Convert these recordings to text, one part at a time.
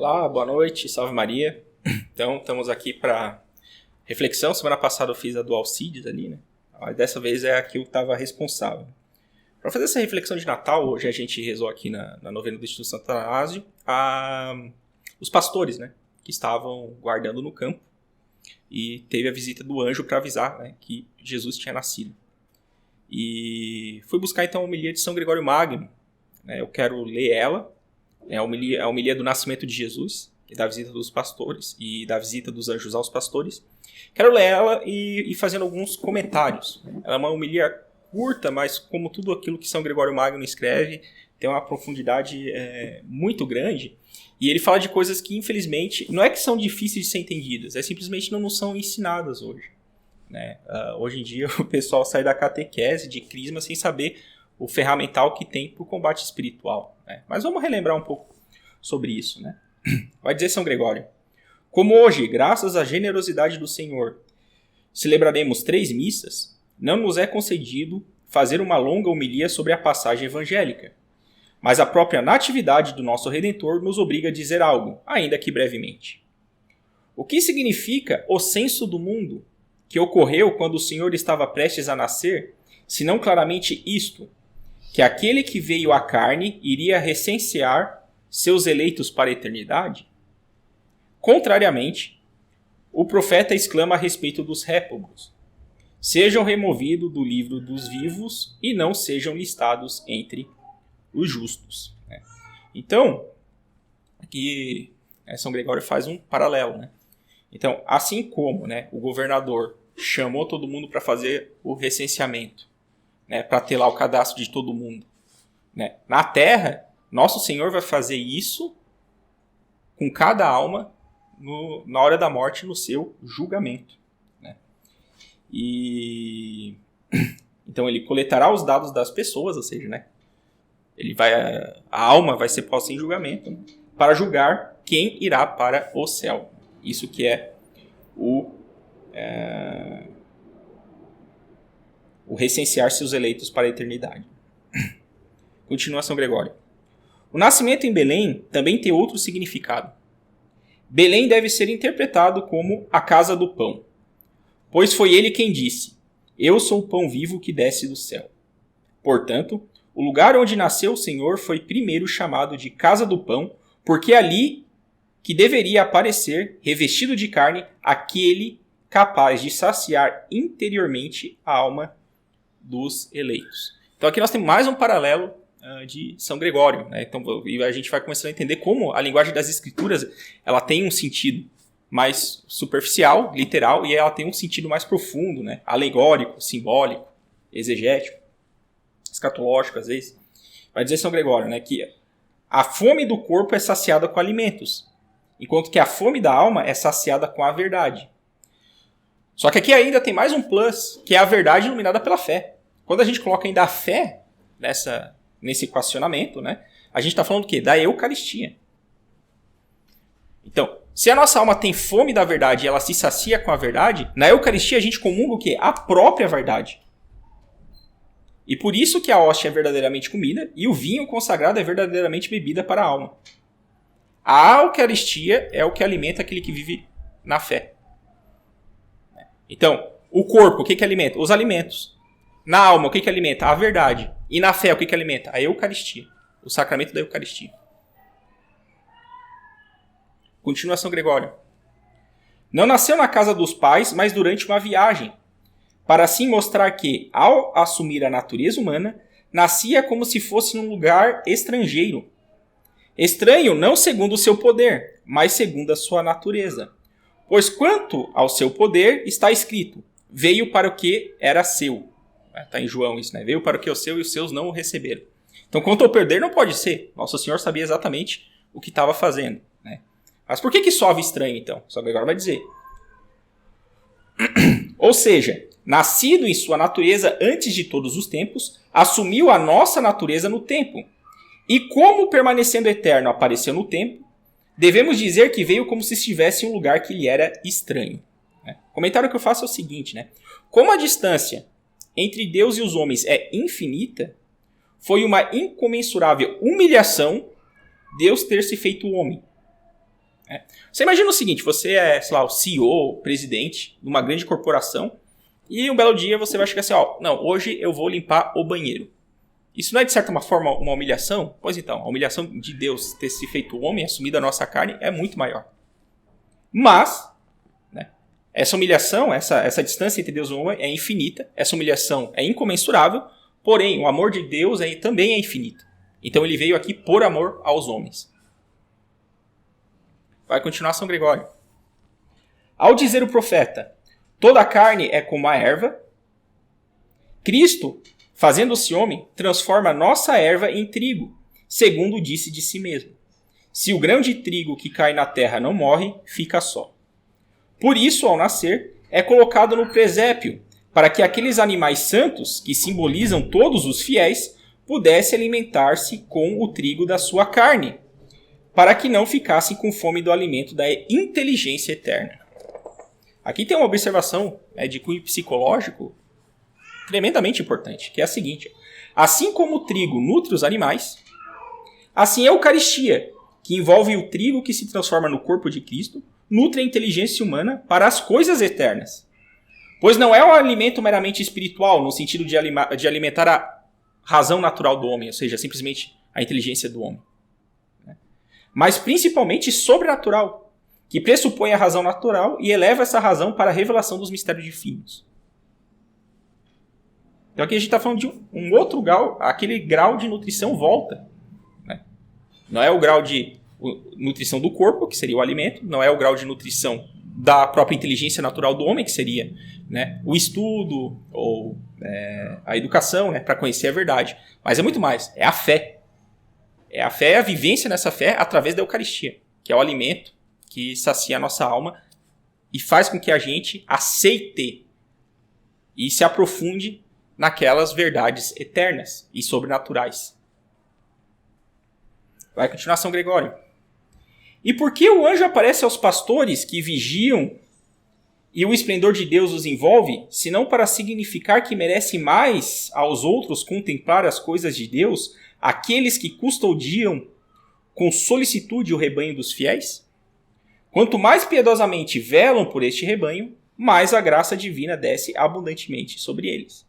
Olá, boa noite, salve Maria. Então, estamos aqui para reflexão. Semana passada eu fiz a do Alcides ali, né? Mas dessa vez é a que eu estava responsável. Para fazer essa reflexão de Natal, hoje a gente rezou aqui na novena do Instituto Santo Anásio os pastores, né? Que estavam guardando no campo e teve a visita do anjo para avisar, né, que Jesus tinha nascido. E fui buscar então a homilia de São Gregório Magno. Né? Eu quero ler ela. É a homilia do nascimento de Jesus, e da visita dos pastores, e da visita dos anjos aos pastores. Quero ler ela e fazendo alguns comentários. Ela é uma homilia curta, mas como tudo aquilo que São Gregório Magno escreve, tem uma profundidade muito grande. E ele fala de coisas que, infelizmente, não é que são difíceis de ser entendidas, é simplesmente não são ensinadas hoje. Né? Hoje em dia o pessoal sai da catequese, de crisma, sem saber o ferramental que tem para o combate espiritual. Né? Mas vamos relembrar um pouco sobre isso. Né? Vai dizer São Gregório: como hoje, graças à generosidade do Senhor, celebraremos 3 missas, não nos é concedido fazer uma longa homilia sobre a passagem evangélica. Mas a própria natividade do nosso Redentor nos obriga a dizer algo, ainda que brevemente. O que significa o censo do mundo, que ocorreu quando o Senhor estava prestes a nascer, se não claramente isto: que aquele que veio à carne iria recensear seus eleitos para a eternidade? Contrariamente, o profeta exclama a respeito dos réprobos: sejam removidos do livro dos vivos e não sejam listados entre os justos. Então, aqui São Gregório faz um paralelo. Né? Então, assim como, né, o governador chamou todo mundo para fazer o recenseamento, né, para ter lá o cadastro de todo mundo, né? Na Terra, nosso Senhor vai fazer isso com cada alma na hora da morte, no seu julgamento. Né? E então ele coletará os dados das pessoas, ou seja, né, a alma vai ser posta em julgamento, né, para julgar quem irá para o céu. Isso que é o recensear seus eleitos para a eternidade. Continua São Gregório: o nascimento em Belém também tem outro significado. Belém deve ser interpretado como a casa do pão, pois foi ele quem disse: eu sou o pão vivo que desce do céu. Portanto, o lugar onde nasceu o Senhor foi primeiro chamado de casa do pão, porque ali que deveria aparecer, revestido de carne, aquele capaz de saciar interiormente a alma dos eleitos. Então aqui nós temos mais um paralelo de São Gregório. Né? Então a gente vai começando a entender como a linguagem das escrituras ela tem um sentido mais superficial, literal, e ela tem um sentido mais profundo, né? Alegórico, simbólico, exegético, escatológico às vezes. Vai dizer São Gregório, né, que a fome do corpo é saciada com alimentos, enquanto que a fome da alma é saciada com a verdade. Só que aqui ainda tem mais um plus, que é a verdade iluminada pela fé. Quando a gente coloca ainda a fé nesse equacionamento, né, a gente está falando do quê? Da Eucaristia. Então, se a nossa alma tem fome da verdade e ela se sacia com a verdade, na Eucaristia a gente comunga o quê? A própria verdade. E por isso que a hóstia é verdadeiramente comida e o vinho consagrado é verdadeiramente bebida para a alma. A Eucaristia é o que alimenta aquele que vive na fé. Então, o corpo, o que alimenta? Os alimentos. Na alma, o que alimenta? A verdade. E na fé, o que alimenta? A Eucaristia. O sacramento da Eucaristia. Continua São Gregório: não nasceu na casa dos pais, mas durante uma viagem, para assim mostrar que, ao assumir a natureza humana, nascia como se fosse num lugar estrangeiro. Estranho não segundo o seu poder, mas segundo a sua natureza. Pois quanto ao seu poder, está escrito: veio para o que era seu. Está em João isso, né? Veio para o que é o seu e os seus não o receberam. Então, quanto ao perder, não pode ser. Nosso Senhor sabia exatamente o que estava fazendo. Né? Mas por que sove estranho, então? Só que agora vai dizer. Ou seja, nascido em sua natureza antes de todos os tempos, assumiu a nossa natureza no tempo. E como permanecendo eterno apareceu no tempo, devemos dizer que veio como se estivesse em um lugar que lhe era estranho. O comentário que eu faço é o seguinte, né? Como a distância entre Deus e os homens é infinita, foi uma incomensurável humilhação Deus ter se feito homem. Você imagina o seguinte, você é, sei lá, o CEO, o presidente de uma grande corporação, e um belo dia você vai chegar assim, não, hoje eu vou limpar o banheiro. Isso não é de certa forma uma humilhação? Pois então, a humilhação de Deus ter se feito homem, assumido a nossa carne, é muito maior. Mas, né, essa humilhação, essa distância entre Deus e o homem é infinita, essa humilhação é incomensurável, porém o amor de Deus também é infinito. Então ele veio aqui por amor aos homens. Vai continuar São Gregório. Ao dizer o profeta, toda a carne é como a erva, Cristo, fazendo-se homem, transforma nossa erva em trigo, segundo disse de si mesmo. Se o grão de trigo que cai na terra não morre, fica só. Por isso, ao nascer, é colocado no presépio, para que aqueles animais santos, que simbolizam todos os fiéis, pudessem alimentar-se com o trigo da sua carne, para que não ficassem com fome do alimento da inteligência eterna. Aqui tem uma observação de cunho psicológico tremendamente importante, que é a seguinte. Assim como o trigo nutre os animais, assim a Eucaristia, que envolve o trigo que se transforma no corpo de Cristo, nutre a inteligência humana para as coisas eternas. Pois não é um alimento meramente espiritual, no sentido de alimentar a razão natural do homem, ou seja, simplesmente a inteligência do homem. Mas principalmente sobrenatural, que pressupõe a razão natural e eleva essa razão para a revelação dos mistérios divinos. Então aqui a gente está falando de um outro grau, aquele grau de nutrição volta. Né? Não é o grau de nutrição do corpo, que seria o alimento, não é o grau de nutrição da própria inteligência natural do homem, que seria, né, o estudo ou a educação, né, para conhecer a verdade. Mas é muito mais, é a fé. É a fé, a vivência nessa fé através da Eucaristia, que é o alimento que sacia a nossa alma e faz com que a gente aceite e se aprofunde naquelas verdades eternas e sobrenaturais. Vai continuar São Gregório. E por que o anjo aparece aos pastores que vigiam e o esplendor de Deus os envolve, senão para significar que merece mais aos outros contemplar as coisas de Deus, aqueles que custodiam com solicitude o rebanho dos fiéis? Quanto mais piedosamente velam por este rebanho, mais a graça divina desce abundantemente sobre eles.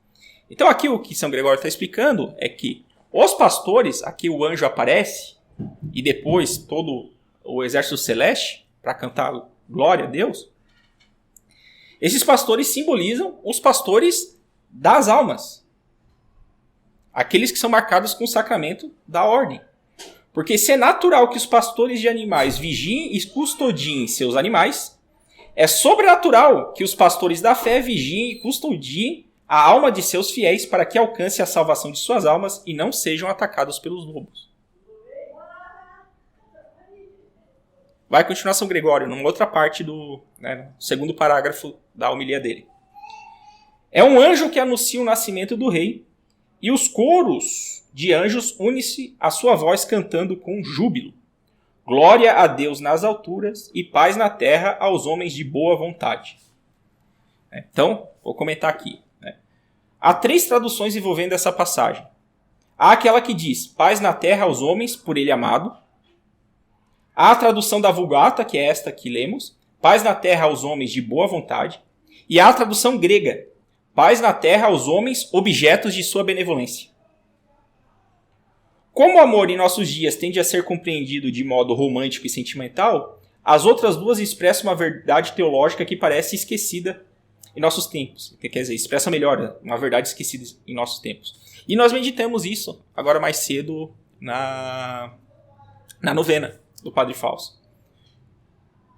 Então aqui o que São Gregório está explicando é que os pastores, aqui o anjo aparece, e depois todo o exército celeste, para cantar glória a Deus, esses pastores simbolizam os pastores das almas. Aqueles que são marcados com o sacramento da ordem. Porque se é natural que os pastores de animais vigiem e custodiem seus animais, é sobrenatural que os pastores da fé vigiem e custodiem a alma de seus fiéis para que alcance a salvação de suas almas e não sejam atacados pelos lobos. Vai continuar São Gregório, numa outra parte do segundo parágrafo da homilia dele. É um anjo que anuncia o nascimento do rei, e os coros de anjos unem-se à sua voz cantando com júbilo. Glória a Deus nas alturas e paz na terra aos homens de boa vontade. Então, vou comentar aqui. Há 3 traduções envolvendo essa passagem. Há aquela que diz, paz na terra aos homens, por ele amado. Há a tradução da Vulgata, que é esta que lemos, paz na terra aos homens de boa vontade. E há a tradução grega, paz na terra aos homens, objetos de sua benevolência. Como o amor em nossos dias tende a ser compreendido de modo romântico e sentimental, as outras duas expressam uma verdade teológica que parece esquecida em nossos tempos. Quer dizer, expressa melhor uma verdade esquecida em nossos tempos. E nós meditamos isso agora mais cedo na novena do Padre Fausto.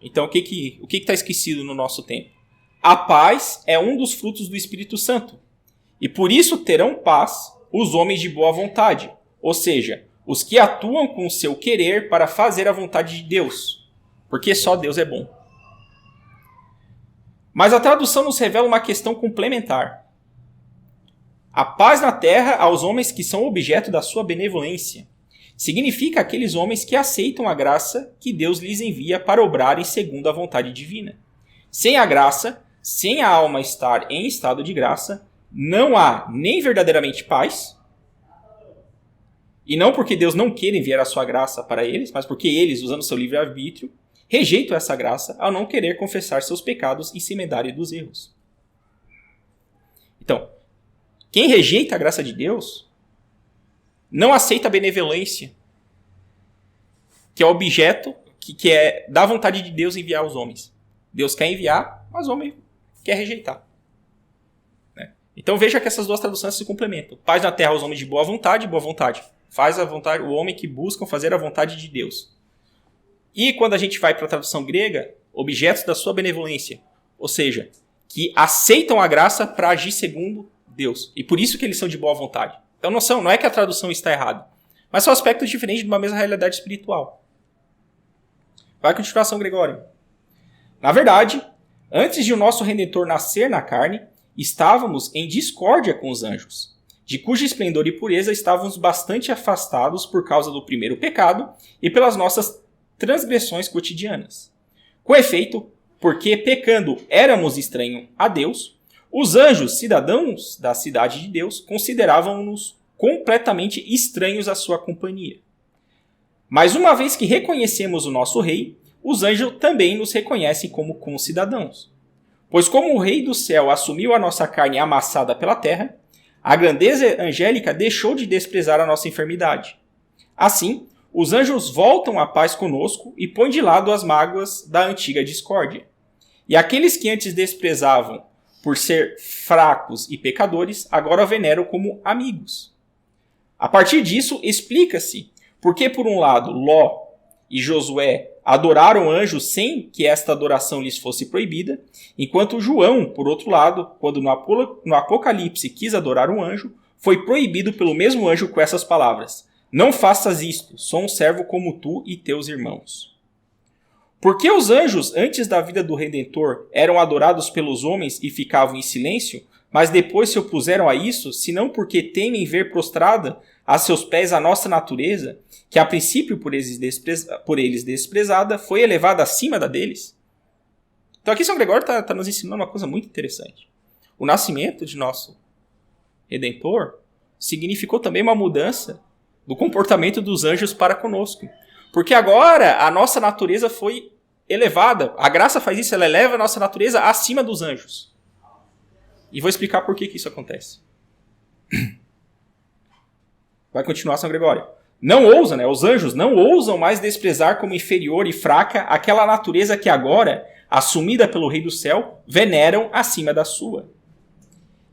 Então, o que está esquecido no nosso tempo? A paz é um dos frutos do Espírito Santo. E por isso terão paz os homens de boa vontade. Ou seja, os que atuam com o seu querer para fazer a vontade de Deus. Porque só Deus é bom. Mas a tradução nos revela uma questão complementar. A paz na terra aos homens que são objeto da sua benevolência. Significa aqueles homens que aceitam a graça que Deus lhes envia para obrarem segundo a vontade divina. Sem a graça, sem a alma estar em estado de graça, não há nem verdadeiramente paz, e não porque Deus não queira enviar a sua graça para eles, mas porque eles, usando seu livre-arbítrio, rejeitam essa graça ao não querer confessar seus pecados e se medarem dos erros. Então, quem rejeita a graça de Deus não aceita a benevolência, que é objeto, que é da vontade de Deus enviar aos homens. Deus quer enviar, mas o homem quer rejeitar. Então veja que essas duas traduções se complementam. Paz na terra aos homens de boa vontade. Faz a vontade, o homem que buscam fazer a vontade de Deus. E quando a gente vai para a tradução grega, objetos da sua benevolência. Ou seja, que aceitam a graça para agir segundo Deus. E por isso que eles são de boa vontade. Então não é que a tradução está errada, mas são aspectos diferentes de uma mesma realidade espiritual. Vai a continuação, Gregório. Na verdade, antes de o nosso Redentor nascer na carne, estávamos em discórdia com os anjos, de cujo esplendor e pureza estávamos bastante afastados por causa do primeiro pecado e pelas nossas transgressões cotidianas. Com efeito, porque pecando éramos estranhos a Deus, os anjos, cidadãos da cidade de Deus, consideravam-nos completamente estranhos à sua companhia. Mas uma vez que reconhecemos o nosso rei, os anjos também nos reconhecem como concidadãos. Pois como o Rei do Céu assumiu a nossa carne amassada pela terra, a grandeza angélica deixou de desprezar a nossa enfermidade. Assim, os anjos voltam à paz conosco e põem de lado as mágoas da antiga discórdia. E aqueles que antes desprezavam por ser fracos e pecadores, agora veneram como amigos. A partir disso, explica-se porque, por um lado, Ló e Josué adoraram anjos sem que esta adoração lhes fosse proibida, enquanto João, por outro lado, quando no Apocalipse quis adorar um anjo, foi proibido pelo mesmo anjo com essas palavras: não faças isto, sou um servo como tu e teus irmãos. Porque os anjos, antes da vida do Redentor, eram adorados pelos homens e ficavam em silêncio, mas depois se opuseram a isso, senão porque temem ver prostrada a seus pés a nossa natureza, que a princípio por eles desprezada, foi elevada acima da deles? Então aqui São Gregório está nos ensinando uma coisa muito interessante. O nascimento de nosso Redentor significou também uma mudança do comportamento dos anjos para conosco. Porque agora a nossa natureza foi elevada. A graça faz isso, ela eleva a nossa natureza acima dos anjos. E vou explicar por que isso acontece. Vai continuar São Gregório. Não ousam, os anjos não ousam mais desprezar como inferior e fraca aquela natureza que agora, assumida pelo Rei do Céu, veneram acima da sua.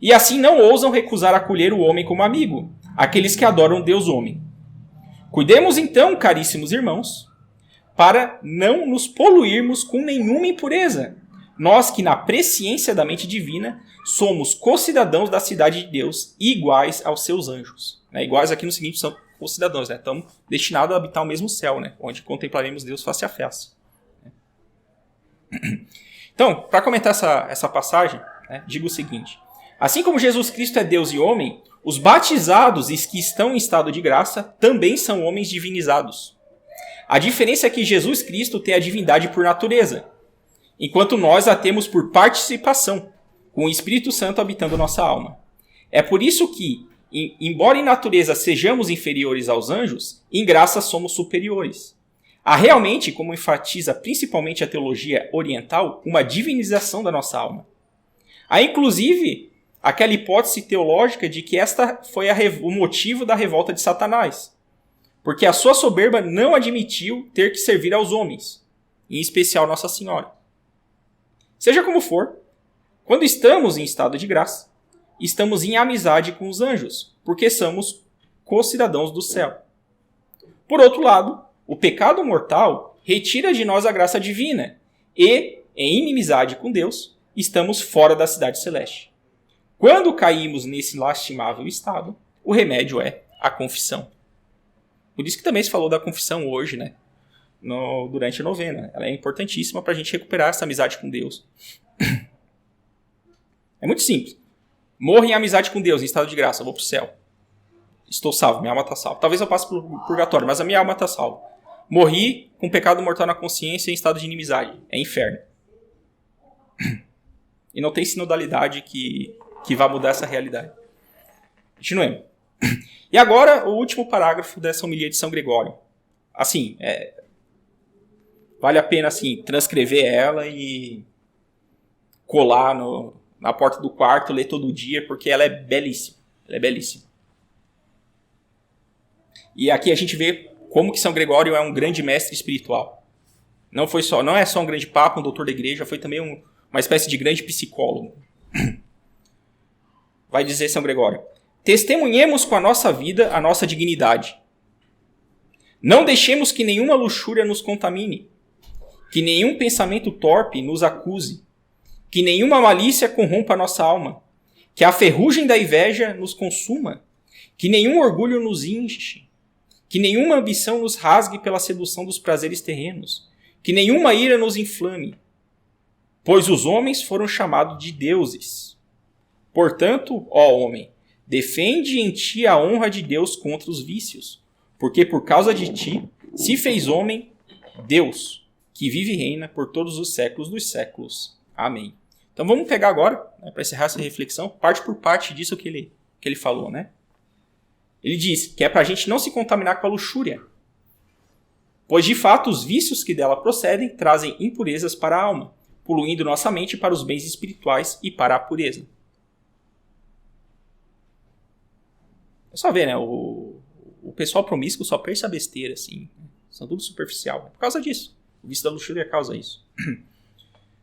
E assim não ousam recusar acolher o homem como amigo, aqueles que adoram Deus homem. Cuidemos então, caríssimos irmãos, para não nos poluirmos com nenhuma impureza, nós que na presciência da mente divina somos co-cidadãos da cidade de Deus e iguais aos seus anjos. Iguais aqui no seguinte, são co-cidadãos, estamos destinados a habitar o mesmo céu, onde contemplaremos Deus face a face. Então, para comentar essa passagem, digo o seguinte: assim como Jesus Cristo é Deus e homem, os batizados e que estão em estado de graça também são homens divinizados. A diferença é que Jesus Cristo tem a divindade por natureza, enquanto nós a temos por participação, com o Espírito Santo habitando nossa alma. É por isso que, embora em natureza sejamos inferiores aos anjos, em graça somos superiores. Há realmente, como enfatiza principalmente a teologia oriental, uma divinização da nossa alma. Há inclusive aquela hipótese teológica de que esta foi o motivo da revolta de Satanás, porque a sua soberba não admitiu ter que servir aos homens, em especial Nossa Senhora. Seja como for, quando estamos em estado de graça, estamos em amizade com os anjos, porque somos co-cidadãos do céu. Por outro lado, o pecado mortal retira de nós a graça divina e, em inimizade com Deus, estamos fora da cidade celeste. Quando caímos nesse lastimável estado, o remédio é a confissão. Por isso que também se falou da confissão hoje, durante a novena. Ela é importantíssima para a gente recuperar essa amizade com Deus. É muito simples. Morro em amizade com Deus, em estado de graça, eu vou para o céu. Estou salvo, minha alma está salva. Talvez eu passe pelo purgatório, mas a minha alma está salva. Morri com pecado mortal na consciência em estado de inimizade. É inferno. E não tem sinodalidade que vá mudar essa realidade. Continuemos. E agora, o último parágrafo dessa homilia de São Gregório. Assim, vale a pena assim, transcrever ela e colar na porta do quarto, ler todo dia, porque ela é belíssima. Ela é belíssima. E aqui a gente vê como que São Gregório é um grande mestre espiritual. Não é só um grande papa, um doutor da igreja, foi também uma espécie de grande psicólogo. Vai dizer São Gregório: testemunhemos com a nossa vida a nossa dignidade. Não deixemos que nenhuma luxúria nos contamine, que nenhum pensamento torpe nos acuse, que nenhuma malícia corrompa a nossa alma, que a ferrugem da inveja nos consuma, que nenhum orgulho nos enche, que nenhuma ambição nos rasgue pela sedução dos prazeres terrenos, que nenhuma ira nos inflame, pois os homens foram chamados de deuses. Portanto, ó homem, defende em ti a honra de Deus contra os vícios, porque por causa de ti se fez homem Deus, que vive e reina por todos os séculos dos séculos. Amém. Então vamos pegar agora, né, para encerrar essa reflexão, parte por parte disso que ele falou, né? Ele diz que é para a gente não se contaminar com a luxúria, pois de fato os vícios que dela procedem trazem impurezas para a alma, poluindo nossa mente para os bens espirituais e para a pureza. É só ver, né? O pessoal promíscuo só pensa besteira, assim. São tudo superficial. É por causa disso. O vício da luxúria causa isso.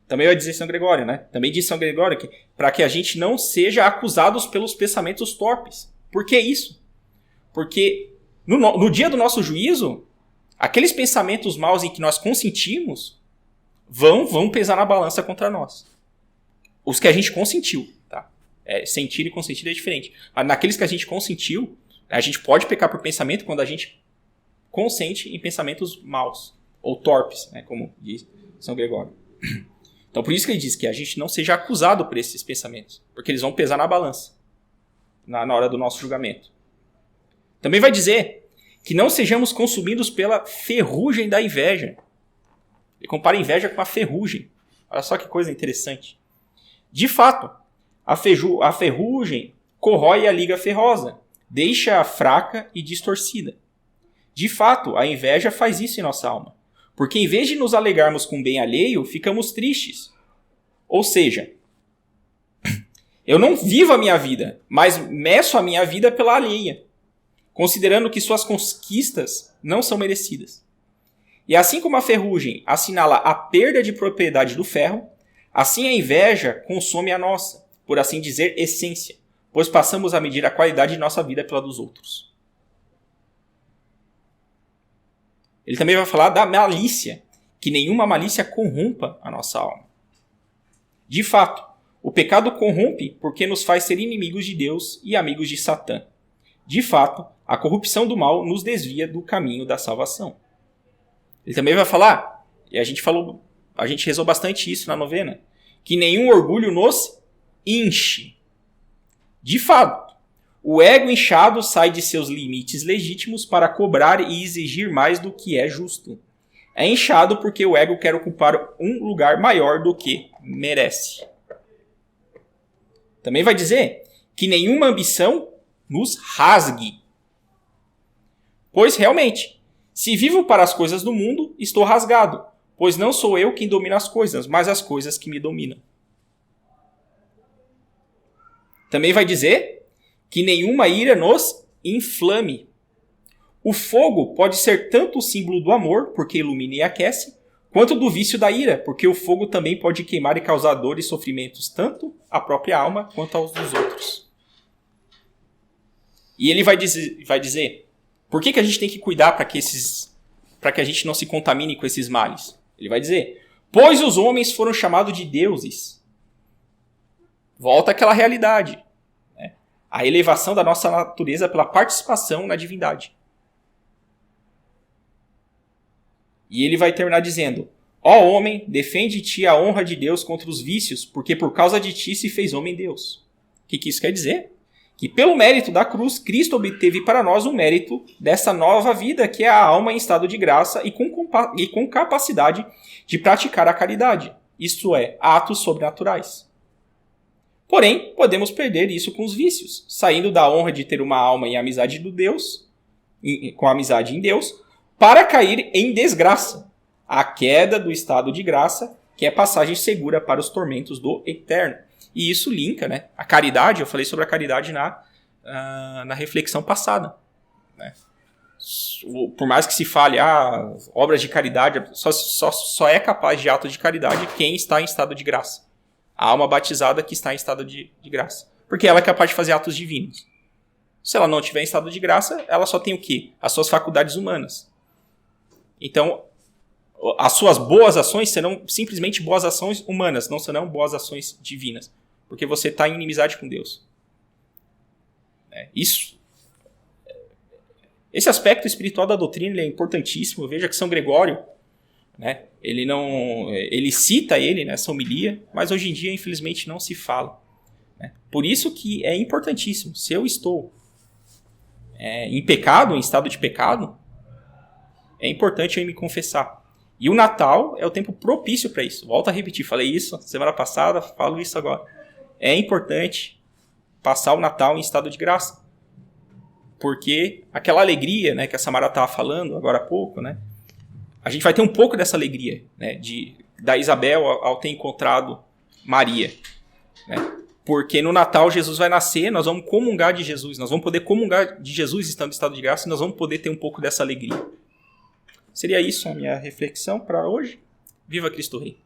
Também vai dizer São Gregório, né? Também diz São Gregório que para que a gente não seja acusados pelos pensamentos torpes. Por que isso? Porque no dia do nosso juízo, aqueles pensamentos maus em que nós consentimos vão pesar na balança contra nós. Os que a gente consentiu, tá? Sentir e consentir é diferente. Mas naqueles que a gente consentiu, a gente pode pecar por pensamento quando a gente consente em pensamentos maus. Ou torpes, né? Como diz São Gregório. Então por isso que ele diz que a gente não seja acusado por esses pensamentos. Porque eles vão pesar na balança. Na hora do nosso julgamento. Também vai dizer que não sejamos consumidos pela ferrugem da inveja. Ele compara a inveja com a ferrugem. Olha só que coisa interessante. De fato, a ferrugem corrói a liga ferrosa, deixa-a fraca e distorcida. De fato, a inveja faz isso em nossa alma. Porque em vez de nos alegrarmos com o bem alheio, ficamos tristes. Ou seja, eu não vivo a minha vida, mas meço a minha vida pela alheia, considerando que suas conquistas não são merecidas. E assim como a ferrugem assinala a perda de propriedade do ferro, assim a inveja consome a nossa, por assim dizer, essência, pois passamos a medir a qualidade de nossa vida pela dos outros. Ele também vai falar da malícia, que nenhuma malícia corrompa a nossa alma. De fato, o pecado corrompe porque nos faz ser inimigos de Deus e amigos de Satã. De fato, a corrupção do mal nos desvia do caminho da salvação. Ele também vai falar, e a gente rezou bastante isso na novena, que nenhum orgulho nos enche. De fato, o ego inchado sai de seus limites legítimos para cobrar e exigir mais do que é justo. É inchado porque o ego quer ocupar um lugar maior do que merece. Também vai dizer que nenhuma ambição nos rasgue. Pois realmente, se vivo para as coisas do mundo, estou rasgado, pois não sou eu quem domina as coisas, mas as coisas que me dominam. Também vai dizer que nenhuma ira nos inflame. O fogo pode ser tanto o símbolo do amor, porque ilumina e aquece, quanto do vício da ira, porque o fogo também pode queimar e causar dor e sofrimentos tanto à própria alma quanto aos dos outros. E ele vai dizer por que a gente tem que cuidar para que a gente não se contamine com esses males? Ele vai dizer, pois os homens foram chamados de deuses. Volta àquela realidade. Né? A elevação da nossa natureza pela participação na divindade. E ele vai terminar dizendo, ó homem, defende-te a honra de Deus contra os vícios, porque por causa de ti se fez homem Deus. O que isso quer dizer? Que pelo mérito da cruz, Cristo obteve para nós o mérito dessa nova vida, que é a alma em estado de graça e com capacidade de praticar a caridade, isto é, atos sobrenaturais. Porém, podemos perder isso com os vícios, saindo da honra de ter uma alma em amizade com amizade em Deus, para cair em desgraça, a queda do estado de graça, que é passagem segura para os tormentos do eterno. E isso linka, né? A caridade, eu falei sobre a caridade na reflexão passada, né? Por mais que se fale, obras de caridade, só é capaz de ato de caridade quem está em estado de graça. A alma batizada que está em estado de graça. Porque ela é capaz de fazer atos divinos. Se ela não estiver em estado de graça, ela só tem o quê? As suas faculdades humanas. Então, as suas boas ações serão simplesmente boas ações humanas, não serão boas ações divinas. Porque você está em inimizade com Deus. Esse aspecto espiritual da doutrina ele é importantíssimo. Veja que São Gregório, né, ele cita ele nessa homilia, mas hoje em dia, infelizmente, não se fala. Né? Por isso que é importantíssimo. Se eu estou em pecado, em estado de pecado, é importante eu me confessar. E o Natal é o tempo propício para isso. Volto a repetir, falei isso semana passada, falo isso agora. É importante passar o Natal em estado de graça. Porque aquela alegria, né, que a Samara estava falando agora há pouco, né, a gente vai ter um pouco dessa alegria, né, da Isabel ao ter encontrado Maria. Né? Porque no Natal Jesus vai nascer, nós vamos comungar de Jesus, nós vamos poder comungar de Jesus estando em estado de graça e nós vamos poder ter um pouco dessa alegria. Seria isso a minha reflexão para hoje. Viva Cristo Rei!